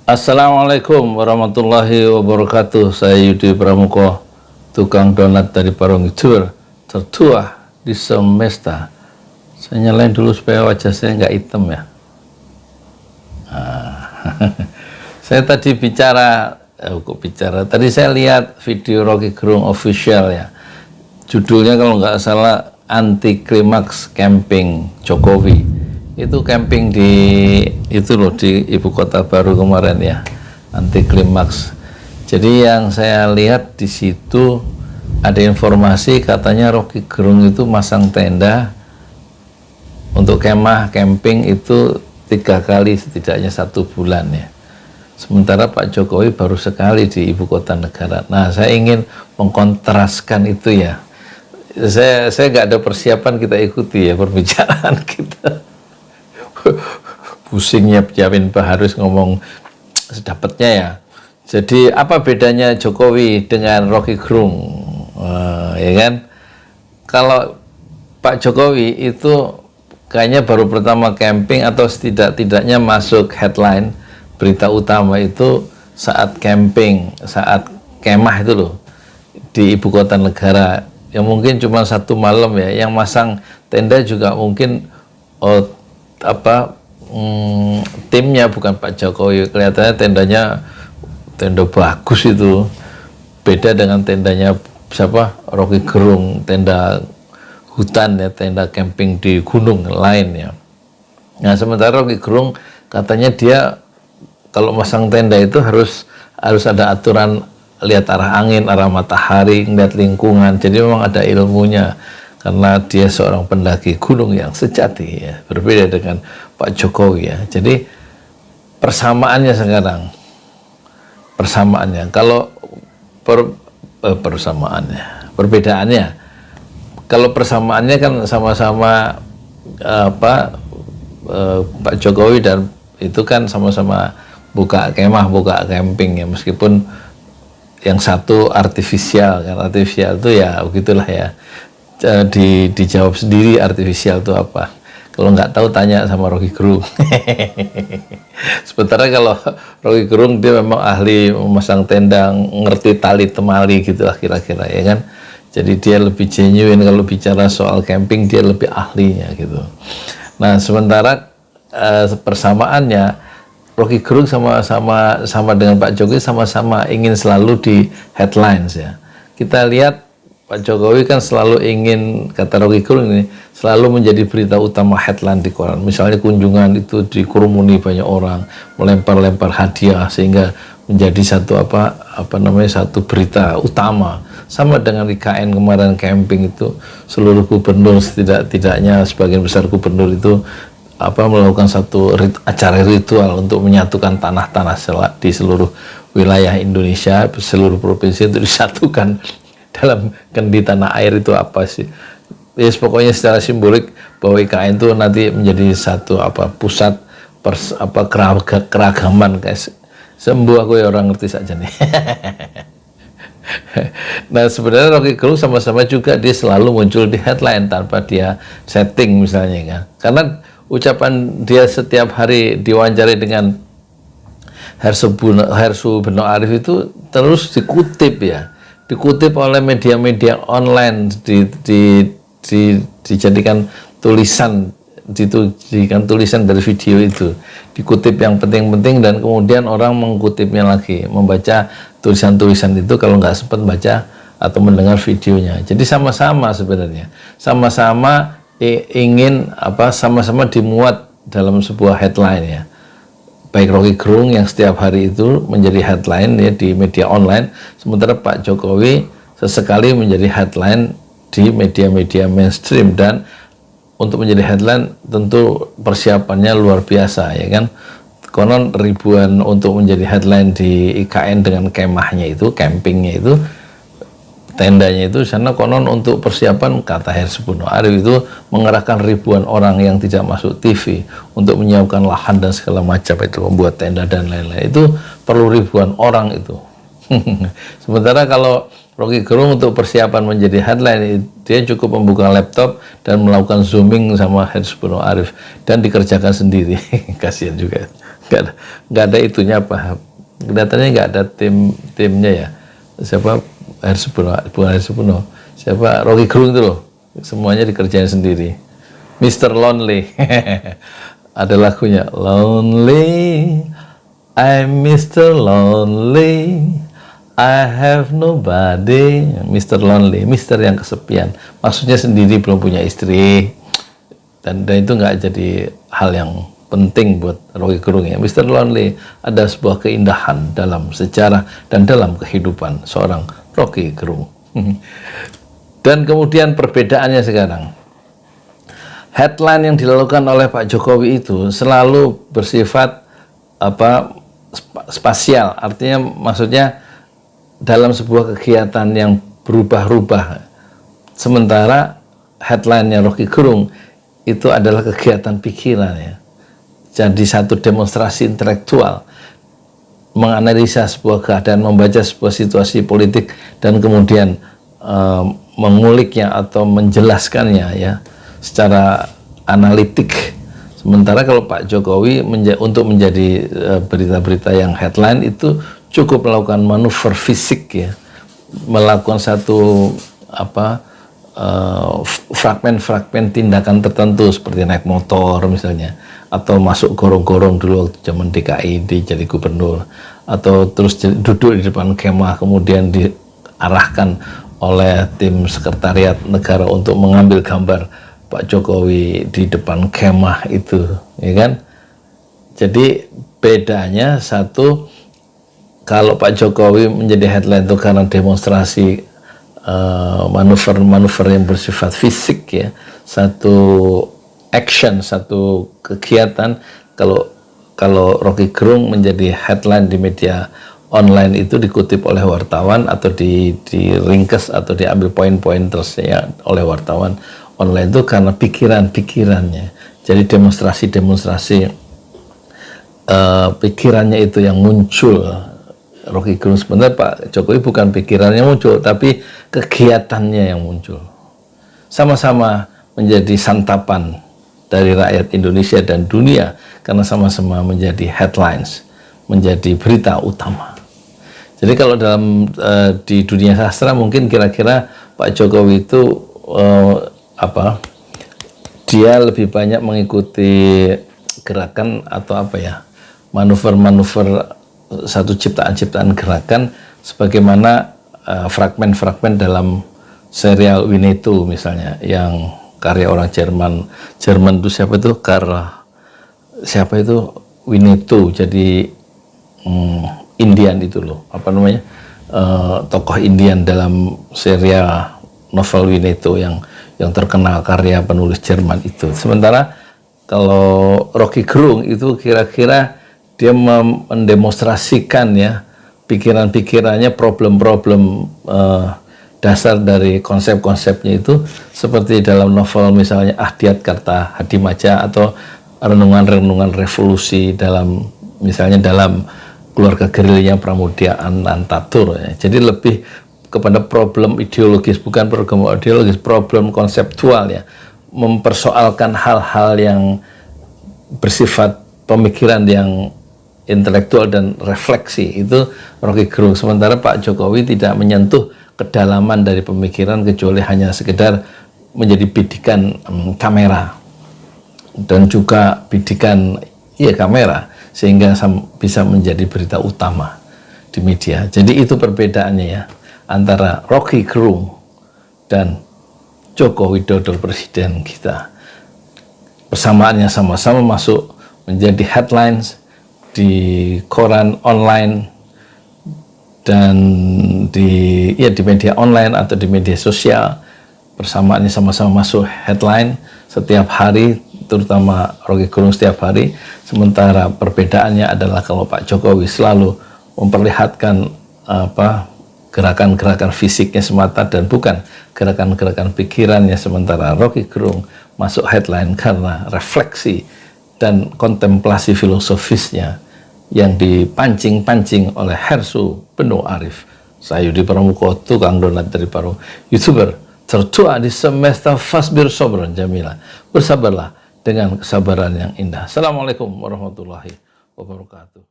Assalamualaikum warahmatullahi wabarakatuh. Saya Yudi Pramuko, tukang donat dari Parung Hijur, tertua di semesta. Saya nyalain dulu supaya wajah saya nggak hitam ya. Saya tadi tadi saya lihat video Rocky Gerung official ya. Judulnya kalau nggak salah Anti Klimaks Camping Jokowi. Itu camping di ibu kota baru kemarin ya, anti klimaks. Jadi yang saya lihat di situ ada informasi katanya Rocky Gerung itu masang tenda untuk kemah camping itu 3 kali setidaknya 1 bulan ya. Sementara Pak Jokowi baru sekali di ibu kota negara. Nah, saya ingin mengkontraskan itu ya. Saya nggak ada persiapan, kita ikuti ya perbicaraan kita. Pusing nyiapin Pak harus ngomong sedapatnya ya. Jadi apa bedanya Jokowi dengan Rocky Gerung? Ya kan? Kalau Pak Jokowi itu kayaknya baru pertama camping atau tidak-tidaknya masuk headline berita utama itu saat camping, saat kemah itu loh di ibu kota negara. Yang mungkin cuma 1 malam ya. Yang masang tenda juga mungkin timnya bukan Pak Jokowi. Kelihatannya tenda bagus itu, beda dengan tendanya siapa, Rocky Gerung, tenda hutan ya, tenda camping di gunung lain ya. Nah, sementara Rocky Gerung katanya dia kalau masang tenda itu harus ada aturan, lihat arah angin, arah matahari, lihat lingkungan. Jadi memang ada ilmunya karena dia seorang pendaki gunung yang sejati ya, berbeda dengan Pak Jokowi ya. Jadi persamaannya sekarang, kalau perbedaannya, kalau persamaannya kan sama-sama Pak Jokowi dan itu kan sama-sama buka kemah, buka camping ya, meskipun yang satu artifisial kan, artifisial itu ya begitulah ya. Dijawab sendiri artifisial itu apa. Kalau nggak tahu tanya sama Rocky Gerung. Sementara kalau Rocky Gerung dia memang ahli memasang tenda, ngerti tali temali gitulah kira-kira ya kan. Jadi dia lebih genuine kalau bicara soal camping, dia lebih ahlinya gitu. Nah, sementara persamaannya Rocky Gerung sama dengan Pak Jokowi sama-sama ingin selalu di headlines ya. Kita lihat Pak Jokowi kan selalu ingin, kata Rocky Gerung ini, selalu menjadi berita utama headline di koran. Misalnya kunjungan itu dikerumuni banyak orang, melempar-lempar hadiah sehingga menjadi satu berita utama. Sama dengan IKN kemarin camping itu, seluruh gubernur tidak-tidaknya sebagian besar gubernur itu melakukan satu acara ritual untuk menyatukan tanah-tanah di seluruh wilayah Indonesia, seluruh provinsi itu disatukan dalam kendi tanah air. itu apa sih? Yes, pokoknya secara simbolik bahwa IKN itu nanti menjadi satu pusat keragaman, guys. Sembuh aku ya, orang ngerti saja nih. Nah, sebenarnya Rocky Gerung sama-sama juga dia selalu muncul di headline tanpa dia setting misalnya kan. Karena ucapan dia setiap hari diwawancari dengan Hersu Beno Arif itu terus dikutip oleh media-media online, dijadikan tulisan dari video itu, dikutip yang penting-penting dan kemudian orang mengkutipnya lagi, membaca tulisan-tulisan itu kalau nggak sempat baca atau mendengar videonya. Jadi sama-sama sebenarnya, sama-sama ingin sama-sama dimuat dalam sebuah headline ya. Baik Rocky Gerung yang setiap hari itu menjadi headline ya di media online, sementara Pak Jokowi sesekali menjadi headline di media-media mainstream. Dan untuk menjadi headline tentu persiapannya luar biasa ya kan. Konon ribuan untuk menjadi headline di IKN dengan kemahnya itu, campingnya itu, tendanya itu, sana konon untuk persiapan, kata Hersu Beno Arif itu mengerahkan ribuan orang yang tidak masuk TV untuk menyiapkan lahan dan segala macam itu, membuat tenda dan lain-lain. Itu perlu ribuan orang itu. Sementara kalau Rocky Gerung untuk persiapan menjadi headline, dia cukup membuka laptop dan melakukan zooming sama Hersu Beno Arif dan dikerjakan sendiri. Kasihan juga. nggak ada itunya apa, kelihatannya nggak ada timnya ya. Siapa bukan Hersupono, siapa Rocky Gerung itu loh, semuanya dikerjain sendiri. Mr. Lonely. Ada lagunya, Lonely, I'm Mr. Lonely, I have nobody. Mr. Lonely, Mr. yang kesepian, maksudnya sendiri, belum punya istri, dan itu nggak jadi hal yang penting buat Rocky Gerung ya. Mr. Lonely ada sebuah keindahan dalam sejarah dan dalam kehidupan seorang Rocky Gerung. Dan kemudian perbedaannya sekarang, headline yang dilakukan oleh Pak Jokowi itu selalu bersifat spasial, artinya maksudnya dalam sebuah kegiatan yang berubah-ubah. Sementara headline-nya Rocky Gerung itu adalah kegiatan pikiran ya. Jadi satu demonstrasi intelektual, menganalisa sebuah keadaan, membaca sebuah situasi politik, dan kemudian menguliknya atau menjelaskannya ya secara analitik. Sementara kalau Pak Jokowi untuk menjadi berita-berita yang headline itu cukup melakukan manuver fisik ya, melakukan satu fragmen-fragmen tindakan tertentu seperti naik motor misalnya, atau masuk gorong-gorong dulu waktu zaman DKI jadi gubernur, atau terus duduk di depan kemah kemudian diarahkan oleh tim sekretariat negara untuk mengambil gambar Pak Jokowi di depan kemah itu, ya kan? Jadi bedanya satu, kalau Pak Jokowi menjadi headline itu karena demonstrasi manuver-manuver yang bersifat fisik ya, satu action, satu kegiatan. Kalau Rocky Gerung menjadi headline di media online itu dikutip oleh wartawan atau diringkes atau diambil poin-poin tersnya oleh wartawan online itu karena pikiran-pikirannya. Jadi demonstrasi-demonstrasi pikirannya itu yang muncul Rocky Gerung. Sebenarnya Pak Jokowi bukan pikirannya muncul, tapi kegiatannya yang muncul. Sama-sama menjadi santapan dari rakyat Indonesia dan dunia karena sama-sama menjadi headlines, menjadi berita utama. Jadi kalau dalam di dunia sastra mungkin kira-kira Pak Jokowi itu dia lebih banyak mengikuti gerakan atau manuver-manuver satu ciptaan-ciptaan gerakan, sebagaimana fragmen-fragmen dalam serial Winnetou misalnya, yang karya orang Jerman itu siapa itu Winnetou, jadi Indian itu loh, tokoh Indian dalam serial novel Winnetou yang terkenal, karya penulis Jerman itu. Sementara kalau Rocky Gerung itu kira-kira dia mendemonstrasikan ya pikiran-pikirannya, problem-problem dasar dari konsep-konsepnya itu, seperti dalam novel misalnya Ahdiat Karta Hadimaja atau renungan-renungan revolusi misalnya dalam keluarga gerilya Pramudia Anantatur ya. Jadi lebih kepada problem ideologis, bukan problem ideologis, problem konseptual ya, mempersoalkan hal-hal yang bersifat pemikiran yang intelektual dan refleksi, itu Rocky Gerung. Sementara Pak Jokowi tidak menyentuh kedalaman dari pemikiran kecuali hanya sekedar menjadi bidikan kamera dan juga bidikan kamera, sehingga bisa menjadi berita utama di media. Jadi itu perbedaannya ya antara Rocky Gerung dan Joko Widodo presiden kita. Persamaannya sama-sama masuk menjadi headlines di koran online dan di media online atau di media sosial. Persamaannya sama-sama masuk headline setiap hari, terutama Rocky Gerung setiap hari. Sementara perbedaannya adalah kalau Pak Jokowi selalu memperlihatkan gerakan-gerakan fisiknya semata dan bukan gerakan-gerakan pikirannya, sementara Rocky Gerung masuk headline karena refleksi dan kontemplasi filosofisnya yang dipancing-pancing oleh Hersupono Arif. Saya Yudi Pramuko, tukang donat dari Parung, YouTuber tertua di semesta Fasbir Sobron Jamila. Bersabarlah dengan kesabaran yang indah. Assalamualaikum warahmatullahi wabarakatuh.